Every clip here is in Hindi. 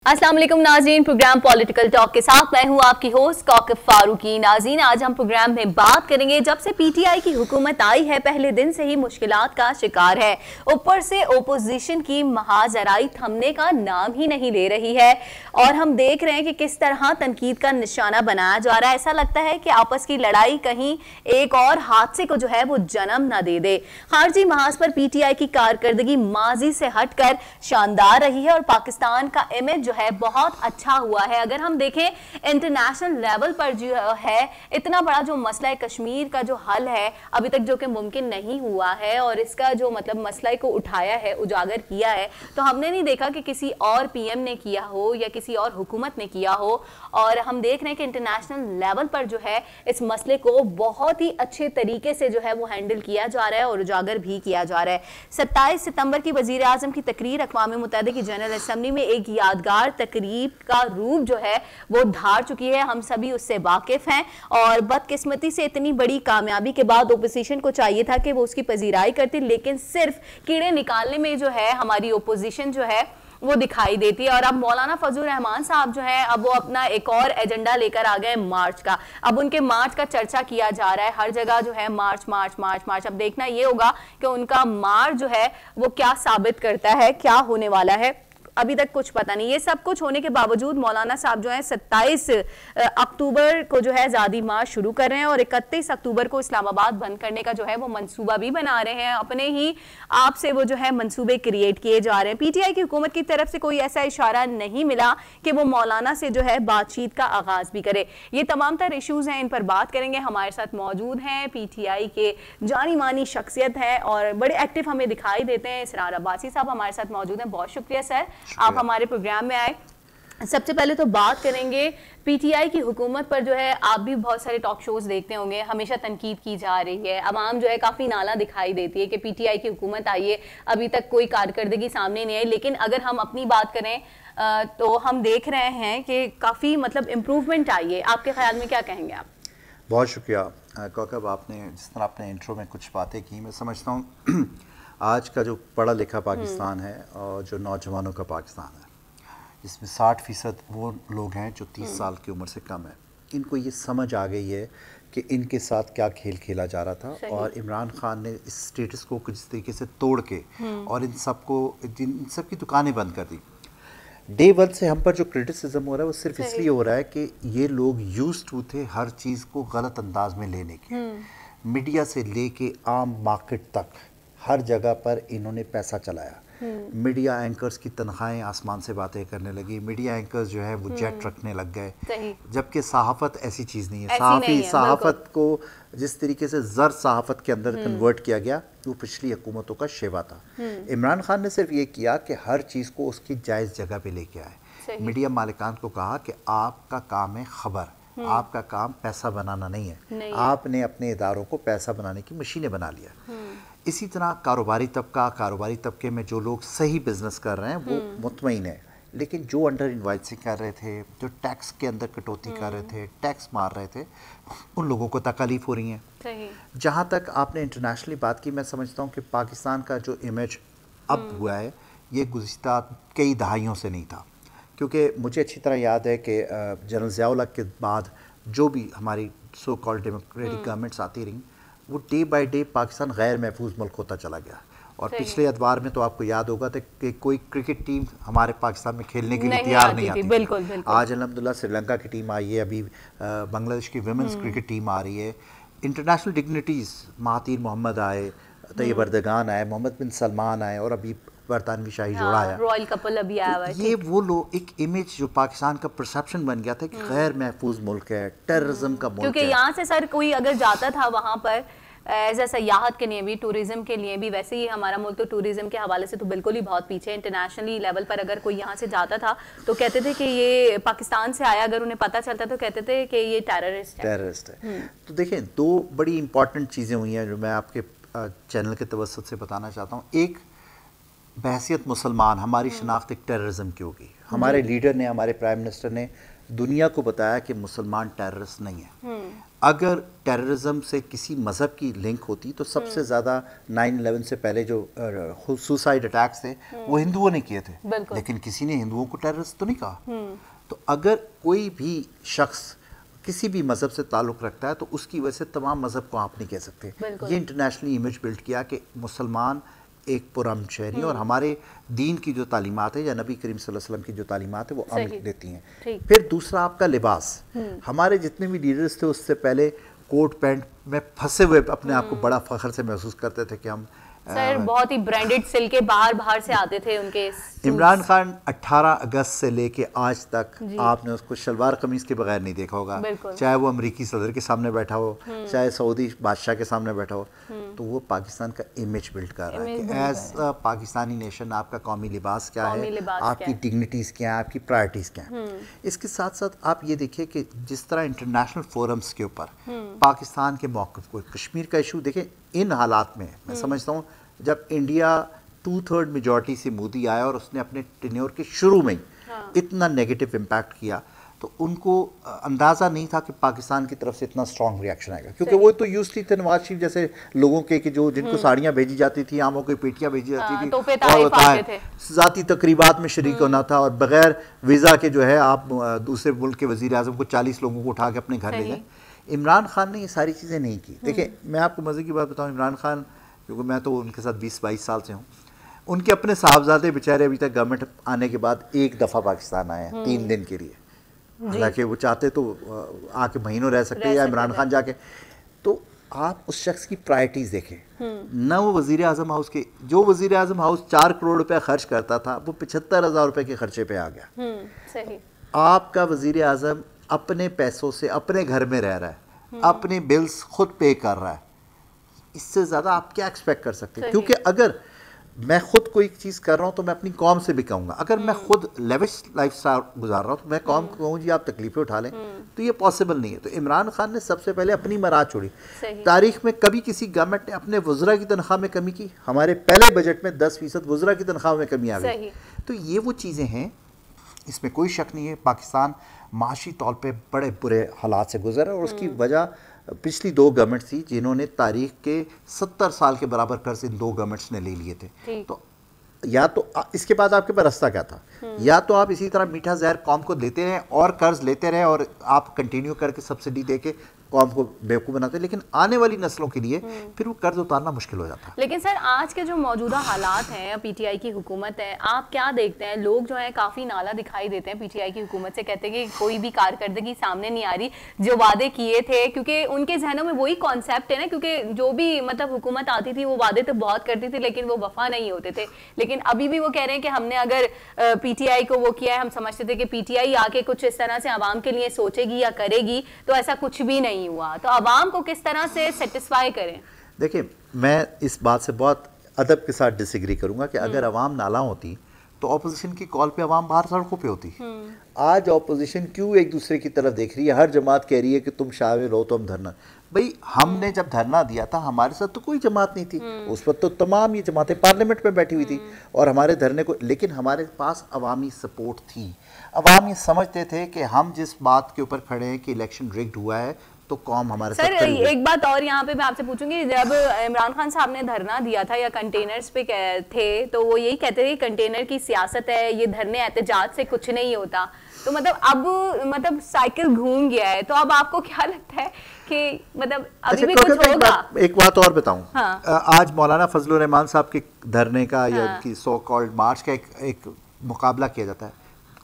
अस्सलाम वालेकुम नाज़रीन, प्रोग्राम पॉलिटिकल टॉक के साथ मैं हूं आपकी होस्ट कौकब फारूकी। नाज़रीन, आज हम प्रोग्राम में बात करेंगे, जब से पीटीआई की हुकूमत आई है पहले दिन से ही मुश्किलात का शिकार है। ऊपर से ओपोजिशन की महाजराई थमने का नाम ही नहीं ले रही है और हम देख रहे हैं कि किस तरह तनकीद का निशाना बनाया जा रहा है। ऐसा लगता है कि आपस की लड़ाई कहीं एक और हादसे को जो है वो जन्म न दे दे। खारजी महाज पर पीटीआई की कारकर्दगी माजी से हटकर शानदार रही है और पाकिस्तान का इमेज है बहुत अच्छा हुआ है। अगर हम देखें इंटरनेशनल लेवल पर जो है इतना बड़ा जो मसला है कश्मीर का जो हल है अभी तक जो कि मुमकिन नहीं हुआ है और इसका जो मतलब मसला को उठाया है, उजागर किया है, तो हमने नहीं देखा कि किसी और पीएम ने किया हो या किसी और हुकूमत ने किया हो। और हम देख रहे हैं कि इंटरनेशनल लेवल पर जो है इस मसले को बहुत ही अच्छे तरीके से जो है वो हैंडल किया जा रहा है और उजागर भी किया जा रहा है। 27 सितंबर की वजीर आजम की तकरीर अक़वाम मुत्तहिदा की जनरल असम्बली में एक यादगार तकरीब का रूप जो है वो धार चुकी है। हम सभी उससे वाकिफ हैं और बदकिस्मती से इतनी बड़ी कामयाबी के बाद ओपोजिशन को चाहिए था कि वो उसकी पजीराई करती, लेकिन सिर्फ कीड़े निकालने में जो है हमारी ओपोजिशन जो है वो दिखाई देती है। और अब मौलाना फजल रहमान साहब जो है अब वो अपना एक और एजेंडा लेकर आ गए मार्च का। अब उनके मार्च का चर्चा किया जा रहा है, हर जगह जो है मार्च मार्च मार्च मार्च। अब देखना ये होगा कि उनका मार्च जो है वो क्या साबित करता है, क्या होने वाला है, अभी तक कुछ पता नहीं। ये सब कुछ होने के बावजूद मौलाना साहब जो है 27 अक्टूबर को जो है आज़ादी मार्च शुरू कर रहे हैं और 31 अक्टूबर को इस्लामाबाद बंद करने का जो है वो मंसूबा भी बना रहे हैं। अपने ही आप से वो जो है मंसूबे क्रिएट किए जा रहे हैं। पीटीआई की हुकूमत की तरफ से कोई ऐसा इशारा नहीं मिला कि वो मौलाना से जो है बातचीत का आगाज भी करे। ये तमाम तर इशूज़ हैं, इन पर बात करेंगे। हमारे साथ मौजूद हैं पीटीआई के जानी मानी शख्सियत है और बड़े एक्टिव हमें दिखाई देते हैं, इसरार अब्बासी साहब हमारे साथ मौजूद हैं। बहुत शुक्रिया सर, आप हमारे प्रोग्राम में आए। सबसे पहले तो बात करेंगे पीटीआई की हुकूमत पर। जो है आप भी बहुत सारे टॉक शोज देखते होंगे, हमेशा तनकीद की जा रही है, अवाम जो है काफ़ी नाला दिखाई देती है कि पीटीआई की हुकूमत आई है, अभी तक कोई कारकर्दगी सामने नहीं आई। लेकिन अगर हम अपनी बात करें तो हम देख रहे हैं कि काफ़ी मतलब इम्प्रूवमेंट आई है। आपके ख्याल में क्या कहेंगे आप? बहुत शुक्रिया कौकब, आपने जिस तरह आपने इंट्रो में कुछ बातें की, मैं समझता हूँ आज का जो पढ़ा लिखा पाकिस्तान है और जो नौजवानों का पाकिस्तान है, इसमें 60% वो लोग हैं जो 30 साल की उम्र से कम है। इनको ये समझ आ गई है कि इनके साथ क्या खेल खेला जा रहा था और इमरान खान ने इस स्टेटस को कुछ तरीके से तोड़ के और इन सब की दुकानें बंद कर दी। डे वन से हम पर जो क्रिटिसिज्म हो रहा है वो सिर्फ इसलिए हो रहा है कि ये लोग यूज्ड टू थे हर चीज़ को गलत अंदाज में लेने के। मीडिया से लेके आम मार्केट तक हर जगह पर इन्होंने पैसा चलाया। मीडिया एंकर्स की तनख्वाहें आसमान से बातें करने लगी, मीडिया एंकर्स जो है वो जेट रखने लग गए, जबकि सहाफ़त ऐसी चीज़ नहीं है। सहाफ़त को जिस तरीके से ज़र सहाफ़त के अंदर कन्वर्ट किया गया वो पिछली हुकूमतों का शेवा था। इमरान खान ने सिर्फ ये किया कि हर चीज़ को उसकी जायज़ जगह पे लेके आए। मीडिया मालिकान को कहा कि आपका काम है खबर, आपका काम पैसा बनाना नहीं है। आपने अपने इदारों को पैसा बनाने की मशीनें बना लिया। इसी तरह कारोबारी तबके में जो लोग सही बिजनेस कर रहे हैं वो मुतमईन है, लेकिन जो अंडर इनवाइसिंग कर रहे थे, जो टैक्स के अंदर कटौती कर रहे थे, टैक्स मार रहे थे, उन लोगों को तकलीफ हो रही है। जहाँ तक आपने इंटरनेशनली बात की, मैं समझता हूँ कि पाकिस्तान का जो इमेज अब हुआ है ये गुज़िश्ता कई दहाइयों से नहीं था, क्योंकि मुझे अच्छी तरह याद है कि जनरल ज़िया-उल हक के बाद जो भी हमारी सो कॉल्ड डेमोक्रेटिक गवर्नमेंट्स आती रहीं, वो डे बाय डे पाकिस्तान गैर महफूज मुल्क होता चला गया। और पिछले अदवार में तो आपको याद होगा कि कोई क्रिकेट टीम हमारे पाकिस्तान में खेलने के लिए तैयार नहीं आती। बिल्कुल। आज अल्हम्दुलिल्लाह श्रीलंका की टीम आई है, अभी बांग्लादेश की वुमेंस क्रिकेट टीम आ रही है। इंटरनेशनल डिग्निटीज़ महातीर मोहम्मद आए, तैयब अर्दगान आए, मोहम्मद बिन सलमान आए और अभी बरतानवी शाही जोड़ा है, रॉयल कपल अभी आया हुआ है। ये वो लोग एक इमेज जो पाकिस्तान का परसेप्शन बन गया था कि गैर महफूज मुल्क है, टेररिज्म का मुल्क है। क्योंकि यहाँ से सर कोई अगर जाता था वहाँ पर एज ए सयाहत के लिए भी, टूरिज्म के लिए भी, वैसे ही हमारा मुल्क तो टूरिज्म के हवाले से तो बिल्कुल ही बहुत पीछे है। इंटरनेशनली लेवल पर अगर कोई यहाँ से जाता था तो कहते थे कि ये पाकिस्तान से आया, अगर उन्हें पता चलता तो कहते थे कि ये टेररिस्ट है। तो देखें, दो बड़ी इंपॉर्टेंट चीज़ें हुई हैं जो मैं आपके चैनल के तवज्जुह से बताना चाहता हूँ। एक, बहसियत मुसलमान हमारी शनाख्त एक टेररिज्म की होगी। हमारे लीडर ने, हमारे प्राइम मिनिस्टर ने दुनिया को बताया कि मुसलमान टेररिस्ट नहीं है। अगर टेररिज्म से किसी मज़हब की लिंक होती तो सबसे ज़्यादा 9/11 से पहले जो सुसाइड अटैक्स थे वो हिंदुओं ने किए थे, लेकिन किसी ने हिंदुओं को टेररिस्ट तो नहीं कहा। तो अगर कोई भी शख्स किसी भी मज़हब से ताल्लुक़ रखता है तो उसकी वजह से तमाम मज़हब को आप नहीं कह सकते। ये इंटरनेशनली इमेज बिल्ड किया कि मुसलमान एक पुरअमन शहरी और हमारे दीन की जो तालीमात है या नबी करीम सल्लल्लाहु अलैहि वसल्लम की जो तालीमात है वो अमल देती हैं। फिर दूसरा आपका लिबास, हमारे जितने भी लीडर्स थे उससे पहले कोट पैंट में फंसे हुए अपने आप को बड़ा फख्र से महसूस करते थे कि हम सर बहुत ही ब्रांडेड सिल के बाहर से आते थे उनके। इमरान खान 18 अगस्त से लेके आज तक आपने उसको शलवार कमीज के बगैर नहीं देखा होगा, चाहे वो अमेरिकी सदर के सामने बैठा हो, चाहे सऊदी बादशाह के सामने बैठा हो, तो वो पाकिस्तान का इमेज बिल्ड कर रहा है कि एज अ पाकिस्तानी नेशन आपका कौमी लिबास क्या है, आपकी डिग्निटीज़ क्या है, आपकी प्रायोरिटीज़ क्या है। इसके साथ साथ आप ये देखिए कि जिस तरह इंटरनेशनल फोरम्स के ऊपर पाकिस्तान के मौक़िफ़ को, कश्मीर का इशू देखें, इन हालात में मैं समझता हूँ जब इंडिया 2/3 मेजॉरिटी से मोदी आया और उसने अपने टेन्योर के शुरू में इतना नेगेटिव इम्पैक्ट किया तो उनको अंदाज़ा नहीं था कि पाकिस्तान की तरफ से इतना स्ट्रॉन्ग रिएक्शन आएगा, क्योंकि वो तो यूज़ थे नवाज शरीफ जैसे लोगों के कि जो जिनको साड़ियाँ भेजी जाती थी, आमों की पेटियाँ भेजी जाती थी और ज़ाती तकरीबात में शरीक होना था और बग़ैर वीज़ा के जो है आप दूसरे मुल्क के वज़ीर आज़म को 40 लोगों को उठा के अपने घर ले गए। इमरान खान ने ये सारी चीज़ें नहीं की। देखिए मैं आपको मज़े की बात बताऊँ, इमरान खान क्योंकि मैं तो उनके साथ 20-22 साल से हूँ, उनके अपने साहबजादे बेचारे अभी तक गवर्नमेंट आने के बाद एक दफ़ा पाकिस्तान आए हैं 3 दिन के लिए, हालांकि वो चाहते तो आके महीनों रह सकते या इमरान खान जाके। तो आप उस शख्स की प्रायोरिटीज़ देखें ना, वो वज़ीर आज़म हाउस के जो वज़ीर आज़म हाउस 4 करोड़ रुपया खर्च करता था वो 75,000 रुपये के खर्चे पे आ गया। सही। आपका वज़ीर आज़म अपने पैसों से अपने घर में रह रहा है, अपने बिल्स खुद पे कर रहा है, इससे ज़्यादा आप क्या एक्सपेक्ट कर सकते हैं? क्योंकि अगर मैं खुद कोई चीज़ कर रहा हूँ तो मैं अपनी कौम से भी कहूँगा, अगर मैं खुद लेविश लाइफस्टाइल गुजार रहा हूँ तो मैं कौम को कहूँ जी आप तकलीफ़ें उठा लें, तो ये पॉसिबल नहीं है। तो इमरान खान ने सबसे पहले अपनी मराद छोड़ी। तारीख में कभी किसी गवर्नमेंट ने अपने वज़रा की तनख्वाह में कमी की? हमारे पहले बजट में 10% वज़रा की तनख्वाह में कमी आ गई। तो ये वो चीज़ें हैं, इसमें कोई शक नहीं है पाकिस्तान माशी तौर पे बड़े बुरे हालात से गुजरा और उसकी वजह पिछली 2 गवर्नमेंट्स थी जिन्होंने तारीख के 70 साल के बराबर कर्ज इन 2 गवर्नमेंट्स ने ले लिए थे। तो या तो इसके बाद आपके पास रास्ता क्या था, या तो आप इसी तरह मीठा जहर कौम को देते रहें और कर्ज लेते रहें और आप कंटिन्यू करके सब्सिडी दे के कौम को बेवकूफ़ बनाते हैं, लेकिन आने वाली नस्लों के लिए फिर वो कर्ज उतारना मुश्किल हो जाता है। लेकिन सर आज के जो मौजूदा हालात हैं, पीटीआई की हुकूमत है, आप क्या देखते हैं? लोग जो है काफ़ी नाला दिखाई देते हैं पीटीआई की हुकूमत से, कहते हैं कि कोई भी कारकर्दगी सामने नहीं आ रही, जो वादे किए थे, क्योंकि उनके जहनों में वही कॉन्सेप्ट है ना, क्योंकि जो भी मतलब हुकूमत आती थी वो वादे तो बहुत करती थी लेकिन वो वफा नहीं होते थे। लेकिन अभी भी वो कह रहे हैं कि हमने अगर पीटीआई को वो किया है, हम समझते थे कि पीटीआई आके कुछ इस तरह से आवाम के लिए सोचेगी या करेगी, तो ऐसा कुछ भी नहीं हुआ। तो आवाम को किस तरह से सेटिस्फाई करें? देखिए मैं इस बात से बहुत अदब के साथ डिसएग्री करूंगा कि अगर आवाम नाला होती तो ऑपोजिशन की कॉल पे आवाम बाहर सड़कों पे होती। आज ऑपोजिशन क्यों एक दूसरे की तरफ देख रही है? हर जमात कह रही है कि तुम शामिल हो तो हम धरना। भाई हमने जब धरना दिया था हमारे साथ तो कोई जमात नहीं थी, उस वक्त तो तमाम ये जमातें पार्लियामेंट में बैठी हुई थी और हमारे धरने को, लेकिन हमारे पास अवामी सपोर्ट थी। अवाम ये समझते थे कि हम जिस बात के ऊपर खड़े हैं कि इलेक्शन रिग्ड हुआ है तो कौम हमारे साथ। सर एक बात और यहाँ पे मैं आपसे पूछूंगी, जब इमरान खान साहब ने धरना दिया था या कंटेनर्स पे थे तो वो यही कहते थे कंटेनर की सियासत है, ये धरने एहतजाज से कुछ नहीं होता। तो मतलब अब साइकिल घूम गया है, तो अब आपको क्या लगता है कि मतलब अभी भी कुछ होगा? एक बात और बताऊं, हाँ। आज मौलाना फजलुर रहमान साहब के धरने का या उनकी सो कॉल्ड मार्च का एक मुकाबला किया जाता है।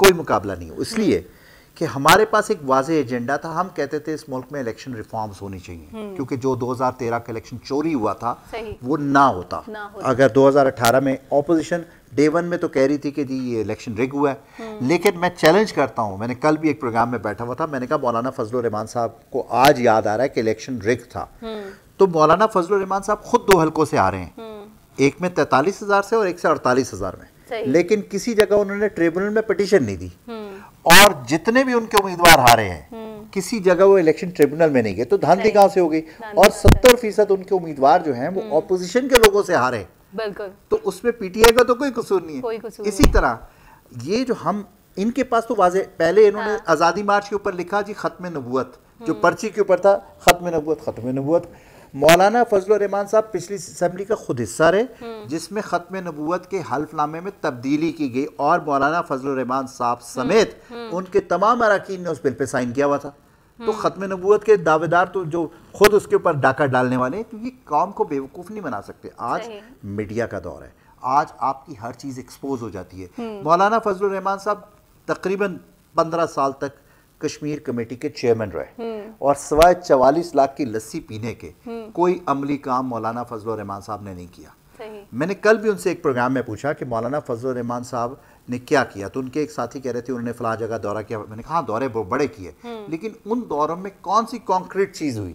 कोई मुकाबला नहीं हो, इसलिए कि हमारे पास एक वाज़ेह एजेंडा था। हम कहते थे इस मुल्क में इलेक्शन रिफॉर्म्स होनी चाहिए, क्योंकि जो 2013 का इलेक्शन चोरी हुआ था वो ना होता। अगर 2018 में ऑपोजिशन डे 1 में तो कह रही थी कि जी ये इलेक्शन रिग हुआ है, लेकिन मैं चैलेंज करता हूँ, मैंने कल भी एक प्रोग्राम में बैठा हुआ था, मैंने कहा मौलाना फजलुर रहमान साहब को आज याद आ रहा है कि इलेक्शन रिग था। तो मौलाना फजलुर रहमान साहब खुद 2 हलकों से आ रहे हैं, एक में 43,000 से और एक से 48,000 में, लेकिन किसी जगह उन्होंने ट्रिब्यूनल में पिटीशन नहीं दी और जितने भी उनके उम्मीदवार हारे हैं किसी जगह वो इलेक्शन ट्रिब्यूनल में नहीं गए। तो धांधली कहां से हो गई? और 70% उनके उम्मीदवार जो हैं वो ऑपोजिशन के लोगों से हारे। बिल्कुल। तो उसमें पीटीआई का तो कोई कसूर नहीं है। इसी तरह ये जो हम इनके पास तो वाजे पहले इन्होंने आज़ादी मार्च के ऊपर लिखा जी ख़त्म नबूवत, जो पर्ची के ऊपर था ख़त्म नबूवत ख़त्म नबूवत। मौलाना फजलुर रहमान साहब पिछली असेंबली का खुद हिस्सा रहे जिसमें ख़त्म नबूवत के हल्फनामे में तब्दीली की गई और मौलाना फजलुर रहमान साहब समेत उनके तमाम अरकान ने उस बिल पे साइन किया हुआ था। तो ख़त्म नबूवत के दावेदार तो जो खुद उसके ऊपर डाका डालने वाले, क्योंकि कौम को बेवकूफ़ नहीं बना सकते। आज मीडिया का दौर है, आज आपकी हर चीज़ एक्सपोज हो जाती है। मौलाना फजलुर रहमान साहब तकरीबन 15 साल तक कश्मीर कमेटी के चेयरमैन रहे और सवाए 44 लाख की लस्सी पीने के कोई अमली काम मौलाना फजलुर रहमान साहब ने नहीं किया। मैंने कल भी उनसे एक प्रोग्राम में पूछा कि मौलाना फजलुर रहमान साहब ने क्या किया, तो उनके एक साथी कह रहे थे उन्होंने फलां जगह दौरा किया। मैंने कहा हाँ, दौरे बड़े किए, लेकिन उन दौरों में कौन सी कॉन्क्रीट चीज़ हुई?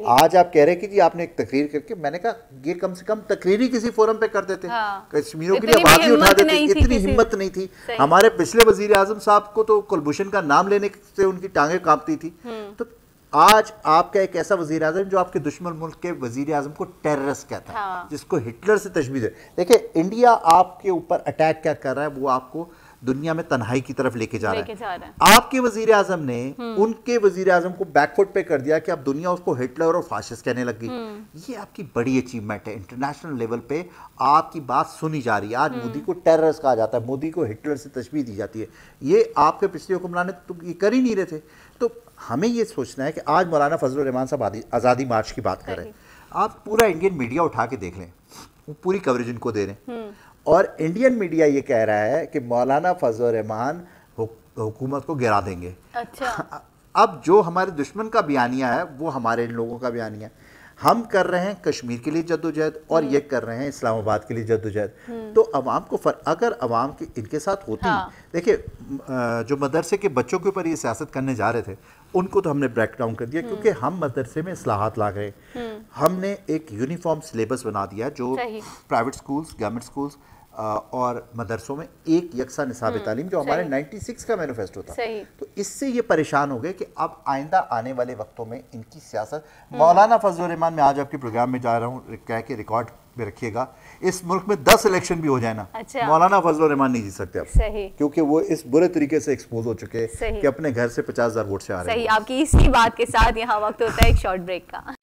आज आप कह रहे हैं कि जी आपने एक तकरीर करके, मैंने कहा ये कम से कम तकरीर ही किसी फोरम पे कर देते, कश्मीरियों के लिए आवाज ही उठा देते। इतनी हिम्मत नहीं थी। हमारे पिछले वजीर आजम साहब को तो कुलभूषण का नाम लेने से उनकी टांगें कांपती थी। तो आज आपका एक ऐसा वजीर आजम जो आपके दुश्मन मुल्क के वजीर आजम को टेररिस्ट कहता है, जिसको हिटलर से तशबीह दे। देखिए इंडिया आपके ऊपर अटैक क्या कर रहा है, वो आपको दुनिया में तन्हाई की तरफ लेके जा रहा है। आपके वजीर आजम ने उनके वजीर आजम को बैकफुट पे कर दिया कि अब दुनिया उसको हिटलर और फाशिस्ट कहने लग गई। ये आपकी बड़ी अचीवमेंट है। इंटरनेशनल लेवल पे आपकी बात सुनी जा रही है। आज मोदी को टेररिस्ट कहा जाता है, मोदी को हिटलर से तशबीह दी जाती है। ये आपके पिछले हुक्मरान तो ये कर ही नहीं रहे थे। तो हमें ये सोचना है कि आज मौलाना फजलुर रहमान साहब आज़ादी मार्च की बात कर रहे हैं, आप पूरा इंडियन मीडिया उठा के देख लें, वो पूरी कवरेज इनको दे रहे हैं और इंडियन मीडिया ये कह रहा है कि मौलाना फजलुर रहमान हुकूमत को गिरा देंगे। अच्छा। अब जो हमारे दुश्मन का बयानिया है वो हमारे इन लोगों का बयानिया है। हम कर रहे हैं कश्मीर के लिए जद्दोजहद और ये कर रहे हैं इस्लामाबाद के लिए जद्दोजहद। तो अवाम को अगर अवाम की इनके साथ होती, देखिए जो मदरसे के बच्चों के ऊपर ये सियासत करने जा रहे थे उनको तो हमने ब्रेक डाउन कर दिया, क्योंकि हम मदरसे में इस्लाहात ला गए। हमने एक यूनिफॉर्म सिलेबस बना दिया जो प्राइवेट स्कूल्स, गवर्नमेंट स्कूल्स और मदरसों में एक यकसा निसाब तालीम, जो हमारे 96 का मैनिफेस्टो था। तो इससे ये परेशान हो गए कि अब आइंदा आने वाले वक्तों में इनकी सियासत। मौलाना फजलुर रहमान, मैं आज आपके प्रोग्राम में जा रहा हूँ, कह के रिकॉर्ड में रखिएगा, इस मुल्क में 10 इलेक्शन भी हो जाए ना, मौलाना फजलुर रहमान नहीं जीत सकते अब, क्योंकि वो इस बुरे तरीके से एक्सपोज हो चुके हैं कि अपने घर से 50,000 वोट से आ रहे हैं। आपकी इसी बात के साथ यहाँ वक्त होता है एक शॉर्ट ब्रेक का।